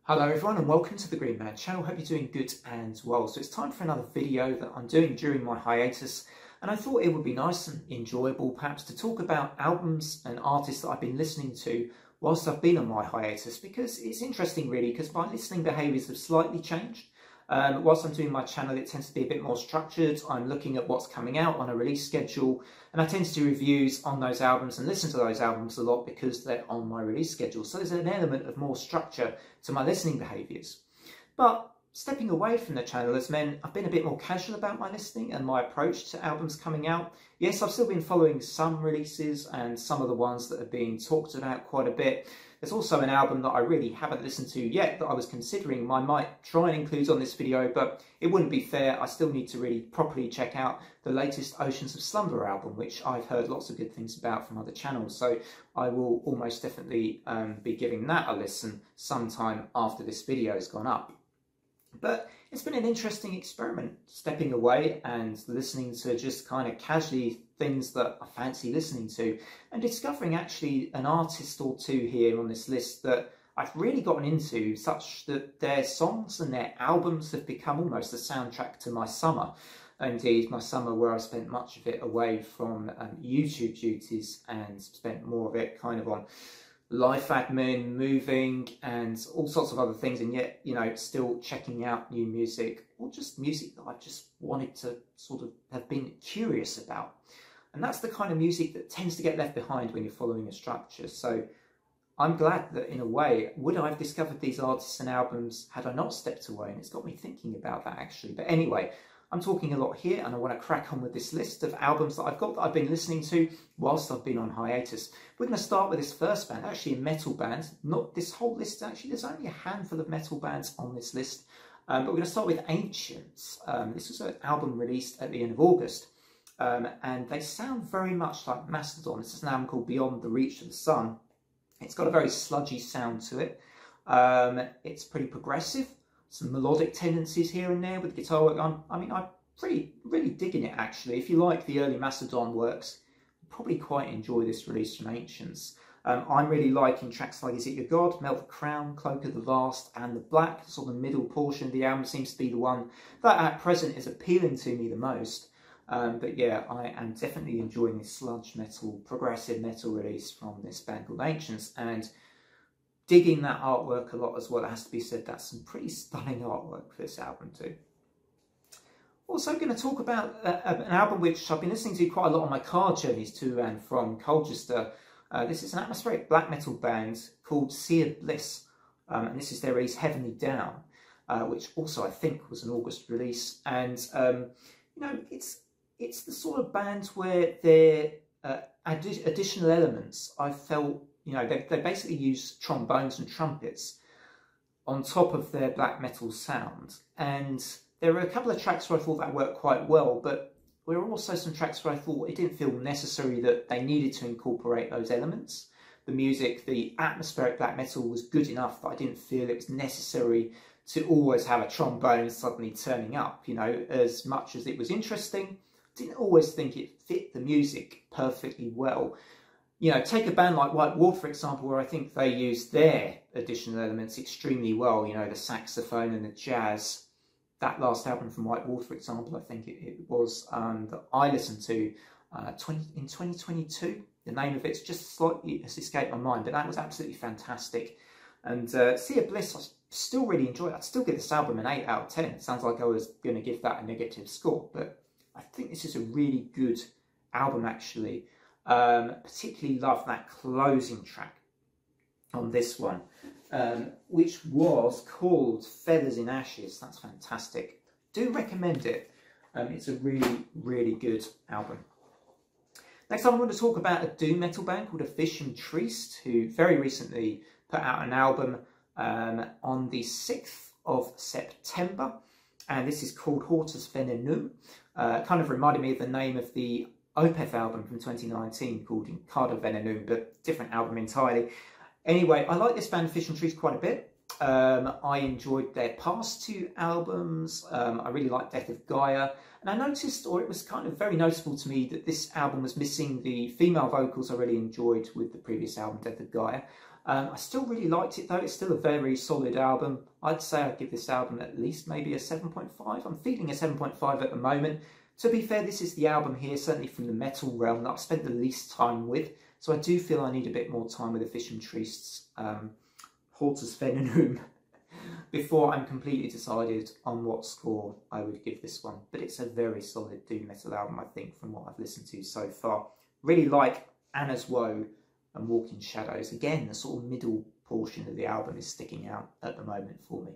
Hello everyone and welcome to the Green Man channel. Hope you're doing good and well. So it's time for another video that I'm doing during my hiatus, and I thought it would be nice and enjoyable perhaps to talk about albums and artists that I've been listening to whilst I've been on my hiatus, because it's interesting really because my listening behaviours have slightly changed. Whilst I'm doing my channel, it tends to be a bit more structured. I'm looking at what's coming out on a release schedule, and I tend to do reviews on those albums and listen to those albums a lot because they're on my release schedule. So there's an element of more structure to my listening behaviours. But stepping away from the channel has meant I've been a bit more casual about my listening and my approach to albums coming out. Yes, I've still been following some releases and some of the ones that are being talked about quite a bit. There's also an album that I really haven't listened to yet that I was considering I might try and include on this video, but it wouldn't be fair. I still need to really properly check out the latest Oceans of Slumber album, which I've heard lots of good things about from other channels. So I will almost definitely be giving that a listen sometime after this video has gone up. But it's been an interesting experiment, stepping away and listening to just kind of casually things that I fancy listening to, and discovering actually an artist or two here on this list that I've really gotten into, such that their songs and their albums have become almost a soundtrack to my summer. Indeed, my summer where I spent much of it away from YouTube duties and spent more of it kind of on life admin, moving, and all sorts of other things, and yet, you know, still checking out new music, or just music that I just wanted to sort of have been curious about. And that's the kind of music that tends to get left behind when you're following a structure. So I'm glad that in a way, would I have discovered these artists and albums had I not stepped away? And it's got me thinking about that actually. But anyway, I'm talking a lot here, and I want to crack on with this list of albums that I've got that I've been listening to whilst I've been on hiatus. We're going to start with this first band, actually a metal band. Not this whole list, actually, there's only a handful of metal bands on this list. But we're going to start with Ancients. This was an album released at the end of August. And they sound very much like Mastodon. This is an album called Beyond the Reach of the Sun. It's got a very sludgy sound to it. It's pretty progressive. Some melodic tendencies here and there with guitar work. I'm really digging it actually. If you like the early Mastodon works, you'll probably quite enjoy this release from Ancients. I'm really liking tracks like Is It Your God, Melt the Crown, Cloak of the Vast, and The Black. Sort of the middle portion of the album seems to be the one that at present is appealing to me the most. But yeah, I am definitely enjoying this sludge metal, progressive metal release from this band called Ancients, and digging that artwork a lot as well. It has to be said, that's some pretty stunning artwork for this album too. Also going to talk about an album which I've been listening to quite a lot on my car journeys to and from Colchester. This is an atmospheric black metal band called Sea of Bliss, and this is their release Heavenly Down, which also I think was an August release. And you know, it's the sort of band where their additional elements I felt, you know, they basically use trombones and trumpets on top of their black metal sound. And there were a couple of tracks where I thought that worked quite well, but there were also some tracks where I thought it didn't feel necessary that they needed to incorporate those elements. The music, the atmospheric black metal was good enough that I didn't feel it was necessary to always have a trombone suddenly turning up, you know, as much as it was interesting. Didn't always think it fit the music perfectly well. You know, take a band like White Wolf, for example, where I think they used their additional elements extremely well. You know, the saxophone and the jazz. That last album from White Wolf, for example, I think it was that I listened to in 2022. The name of it's just slightly has escaped my mind, but that was absolutely fantastic. And Sea of Bliss, I still really enjoy it. I'd still give this album an 8 out of 10. It sounds like I was going to give that a negative score, but I think this is a really good album actually. Particularly love that closing track on this one, which was called Feathers in Ashes. That's fantastic. Do recommend it. It's a really good album. Next up, I'm going to talk about a doom metal band called A Fish and Triest, who very recently put out an album on the 6th of September. And this is called Hortus Venenum. Kind of reminded me of the name of the Opeth album from 2019 called Incarda Venenum, but different album entirely. Anyway, I like this band Fish and Triest quite a bit. I enjoyed their past two albums. I really liked Death of Gaia. And I noticed, or it was kind of very noticeable to me, that this album was missing the female vocals I really enjoyed with the previous album, Death of Gaia. I still really liked it though. It's still a very solid album. I'd say I'd give this album at least maybe a 7.5. I'm feeling a 7.5 at the moment. To be fair, this is the album here, certainly from the metal realm, that I've spent the least time with. So I do feel I need a bit more time with the Fish and Triest's Hiatus before I'm completely decided on what score I would give this one. But it's a very solid doom metal album, I think, from what I've listened to so far. Really like Anna's Woe and Walking Shadows. Again, the sort of middle portion of the album is sticking out at the moment for me.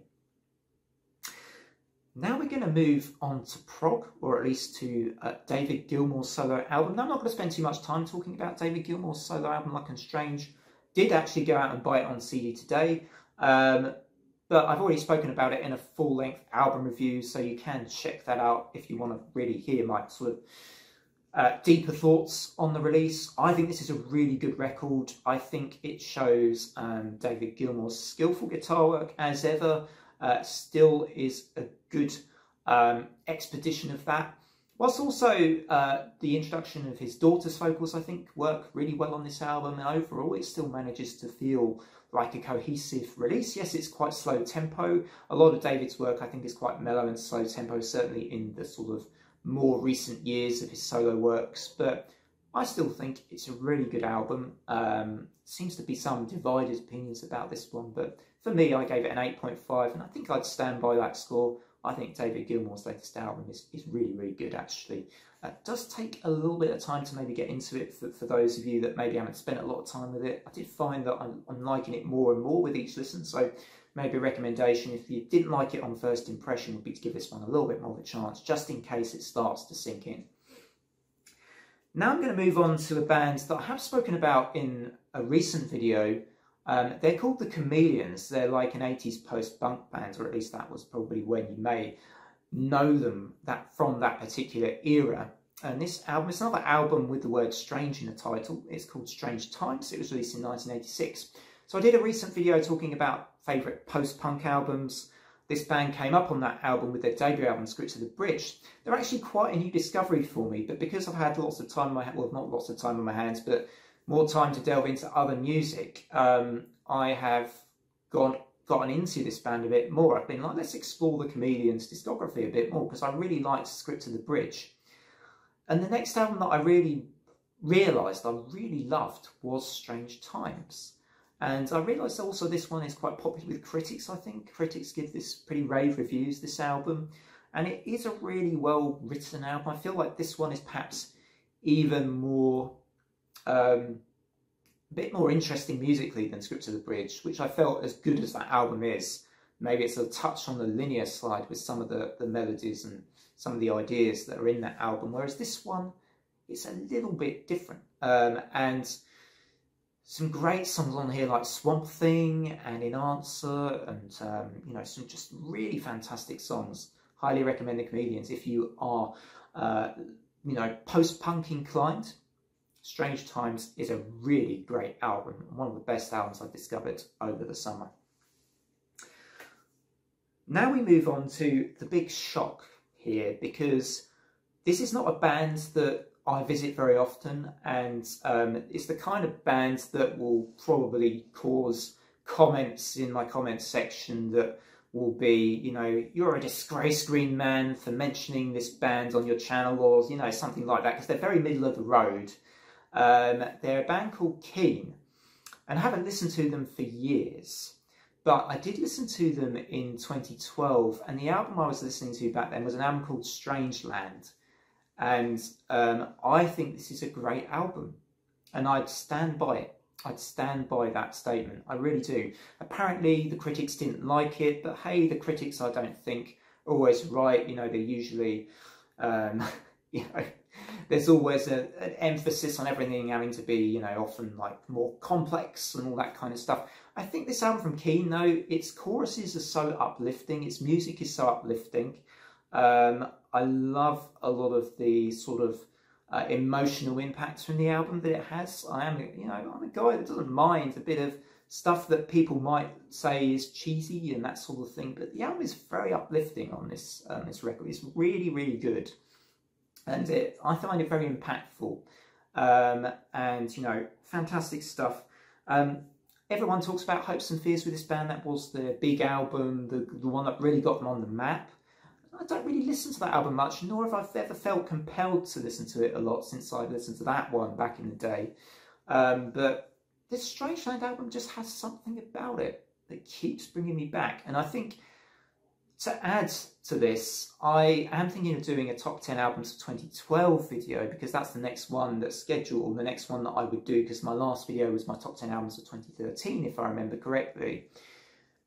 Now we're going to move on to prog, or at least to David Gilmour's solo album. Now, I'm not going to spend too much time talking about David Gilmour's solo album, Luck and Strange. Did actually go out and buy it on CD today, but I've already spoken about it in a full-length album review, so you can check that out if you want to really hear my sort of deeper thoughts on the release. I think this is a really good record. I think it shows David Gilmour's skillful guitar work as ever. Still is a good expedition of that. Whilst also the introduction of his daughter's vocals, I think, work really well on this album, and overall it still manages to feel like a cohesive release. Yes, it's quite slow tempo. A lot of David's work, I think, is quite mellow and slow tempo, certainly in the sort of more recent years of his solo works, but I still think it's a really good album. Seems to be some divided opinions about this one, but for me, I gave it an 8.5, and I think I'd stand by that score. I think David Gilmour's latest album is really, really good, actually. It does take a little bit of time to maybe get into it for those of you that maybe haven't spent a lot of time with it. I did find that I'm liking it more and more with each listen, so maybe a recommendation, if you didn't like it on first impression, would be to give this one a little bit more of a chance, just in case it starts to sink in. Now I'm going to move on to a band that I have spoken about in a recent video. They're called The Chameleons. They're like an 80s post-punk band, or at least that was probably when you may know them from that particular era. And this album is another album with the word strange in the title. It's called Strange Times. It was released in 1986. So I did a recent video talking about favourite post-punk albums. This band came up on that album with their debut album, Script to the Bridge. They're actually quite a new discovery for me, but because I've had lots of time on my hands, well, not lots of time on my hands, but more time to delve into other music, I have gotten into this band a bit more. I've been like, let's explore the Chameleons' discography a bit more, because I really liked Script to the Bridge. And the next album that I really realised I really loved was Strange Times. And I realised also this one is quite popular with critics, I think. Critics give this pretty rave reviews, this album. And it is a really well written album. I feel like this one is perhaps even more, a bit more interesting musically than Script to the Bridge, which I felt, as good as that album is, maybe it's a touch on the linear side with some of the melodies and some of the ideas that are in that album. Whereas this one, it's a little bit different. And some great songs on here like Swamp Thing and In Answer, and you know, some just really fantastic songs. Highly recommend The Chameleons if you are you know, post-punk inclined. Strange Times is a really great album, one of the best albums I've discovered over the summer. Now we move on to the big shock here, because this is not a band that I visit very often, and it's the kind of band that will probably cause comments in my comments section that will be, you know, you're a disgrace, Green Man, for mentioning this band on your channel, or, you know, something like that, because they're very middle of the road. They're a band called Keen, and I haven't listened to them for years, but I did listen to them in 2012, and the album I was listening to back then was an album called Strangeland. And I think this is a great album, and I'd stand by it. I'd stand by that statement. I really do. Apparently the critics didn't like it, but hey, the critics, I don't think, are always right. You know, they're usually, you know, there's always an emphasis on everything having to be, you know, often like more complex and all that kind of stuff. I think this album from Keen, though, its choruses are so uplifting, its music is so uplifting. I love a lot of the sort of emotional impacts from the album that it has. I'm a guy that doesn't mind a bit of stuff that people might say is cheesy and that sort of thing, but the album is very uplifting on this record. It's really, really good, and I find it very impactful, and, you know, fantastic stuff. Everyone talks about Hopes and Fears with this band. That was their big album, the one that really got them on the map. I don't really listen to that album much, nor have I ever felt compelled to listen to it a lot since I listened to that one back in the day. But this Strangeland album just has something about it that keeps bringing me back. And I think to add to this, I am thinking of doing a top 10 albums of 2012 video, because that's the next one that's scheduled, or the next one that I would do, because my last video was my top 10 albums of 2013, if I remember correctly.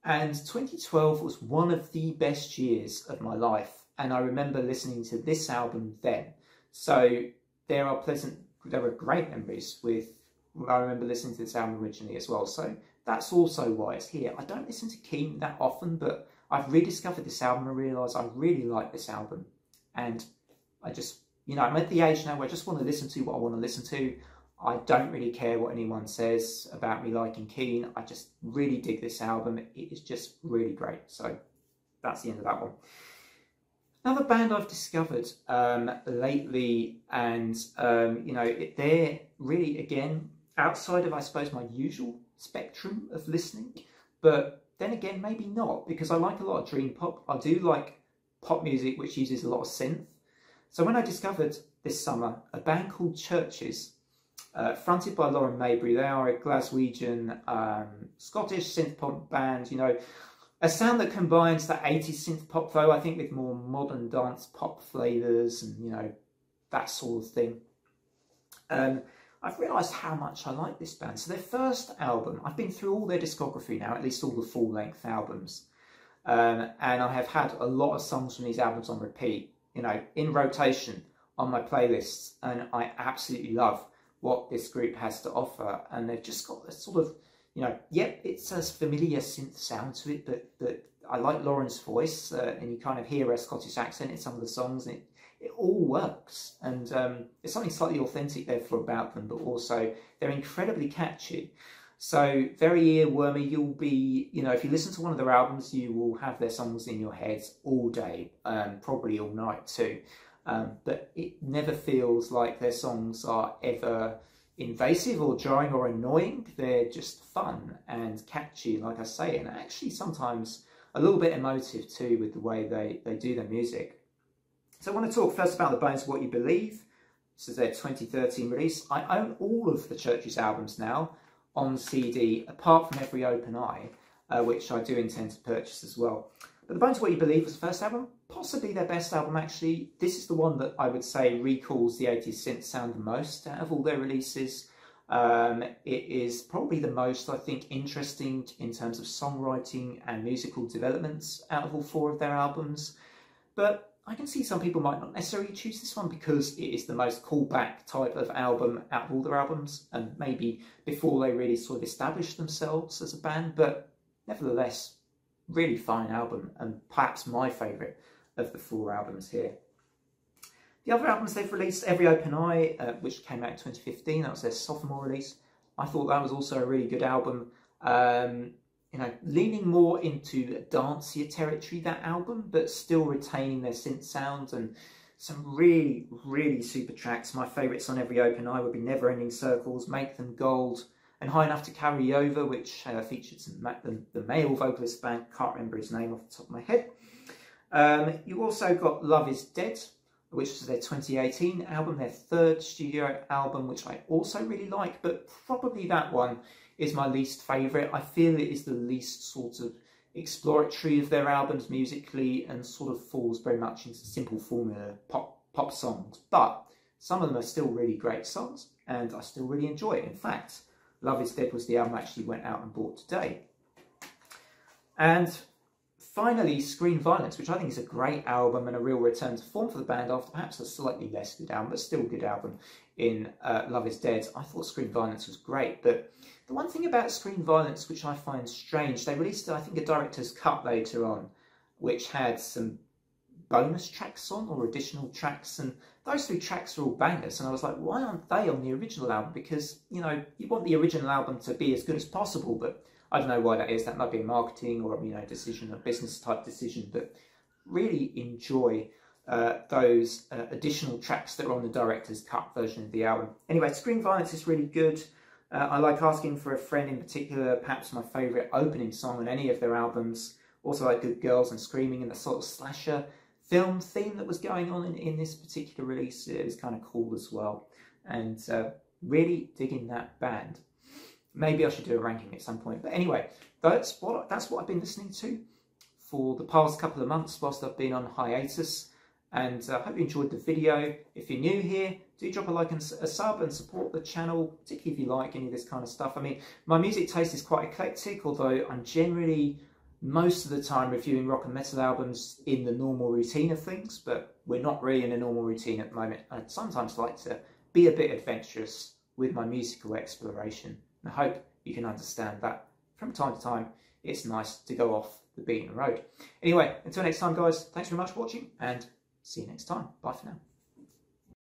And 2012 was one of the best years of my life. And I remember listening to this album then. So there are great memories with, I remember listening to this album originally as well. So that's also why it's here. I don't listen to Keane that often, but I've rediscovered this album and realised I really like this album. And I just, you know, I'm at the age now where I just want to listen to what I want to listen to. I don't really care what anyone says about me liking Keane. I just really dig this album. It is just really great. So that's the end of that one. Another band I've discovered lately, and you know, they're really, again, outside of, I suppose, my usual spectrum of listening, but then again, maybe not, because I like a lot of dream pop. I do like pop music which uses a lot of synth. So when I discovered this summer a band called Churches, fronted by Lauren Maybury, they are a Glaswegian Scottish synth pop band, you know, a sound that combines that 80s synth pop though, I think, with more modern dance pop flavours and, you know, that sort of thing. I've realised how much I like this band. So their first album, I've been through all their discography now, at least all the full-length albums. And I have had a lot of songs from these albums on repeat, you know, in rotation on my playlists. And I absolutely love what this group has to offer. And they've just got this sort of, you know, yep, it's a familiar synth sound to it, but I like Lauren's voice, and you kind of hear her Scottish accent in some of the songs, and it all works. And there's something slightly authentic therefore about them, but also they're incredibly catchy. So very earwormy. You'll be, you know, if you listen to one of their albums, you will have their songs in your head all day, probably all night too. But it never feels like their songs are ever invasive or jarring or annoying. They're just fun and catchy, like I say, and actually sometimes a little bit emotive too with the way they do their music. So I want to talk first about The Bones of What You Believe. This is their 2013 release. I own all of the Churches albums now on CD, apart from Every Open Eye, which I do intend to purchase as well. But The Bones of What You Believe was the first album, possibly their best album actually. This is the one that I would say recalls the 80s synth sound the most out of all their releases. It is probably the most, I think, interesting in terms of songwriting and musical developments out of all four of their albums. But I can see some people might not necessarily choose this one because it is the most callback type of album out of all their albums, and maybe before they really sort of established themselves as a band. But nevertheless, really fine album, and perhaps my favourite of the four albums here. The other albums they've released, Every Open Eye, which came out in 2015, that was their sophomore release. I thought that was also a really good album. You know, leaning more into dancier territory, that album, but still retaining their synth sound and some really, really super tracks. My favourites on Every Open Eye would be Never Ending Circles, Make Them Gold, and High Enough to Carry Over, which featured the male vocalist band, can't remember his name off the top of my head. You also got Love Is Dead, which was their 2018 album, their third studio album, which I also really like, but probably that one is my least favourite. I feel it is the least sort of exploratory of their albums musically, and sort of falls very much into simple formula pop songs. But some of them are still really great songs, and I still really enjoy it. In fact, Love Is Dead was the album I actually went out and bought today. And finally, Screen Violence, which I think is a great album and a real return to form for the band after perhaps a slightly less good album, but still a good album in Love Is Dead. I thought Screen Violence was great, but the one thing about Screen Violence which I find strange, they released, I think, a director's cut later on, which had some bonus tracks on, or additional tracks, and those three tracks are all bangers, and I was like, why aren't they on the original album? Because, you know, you want the original album to be as good as possible, but I don't know why that is. That might be a marketing or, you know, decision, a business type decision, but really enjoy those additional tracks that are on the director's cut version of the album. Anyway, Screen Violence is really good. I like asking for a friend in particular, perhaps my favourite opening song on any of their albums. Also like Good Girls and Screaming and the sort of slasher film theme that was going on in this particular release. It was kind of cool as well. And really digging that band. Maybe I should do a ranking at some point. But anyway, that's what I've been listening to for the past couple of months whilst I've been on hiatus. And I hope you enjoyed the video. If you're new here, do drop a like and a sub and support the channel, particularly if you like any of this kind of stuff. I mean, my music taste is quite eclectic, although I'm generally, most of the time, reviewing rock and metal albums in the normal routine of things, but we're not really in a normal routine at the moment. I'd sometimes like to be a bit adventurous with my musical exploration. I hope you can understand that from time to time it's nice to go off the beaten road. Anyway, until next time guys, thanks very much for watching and see you next time. Bye for now.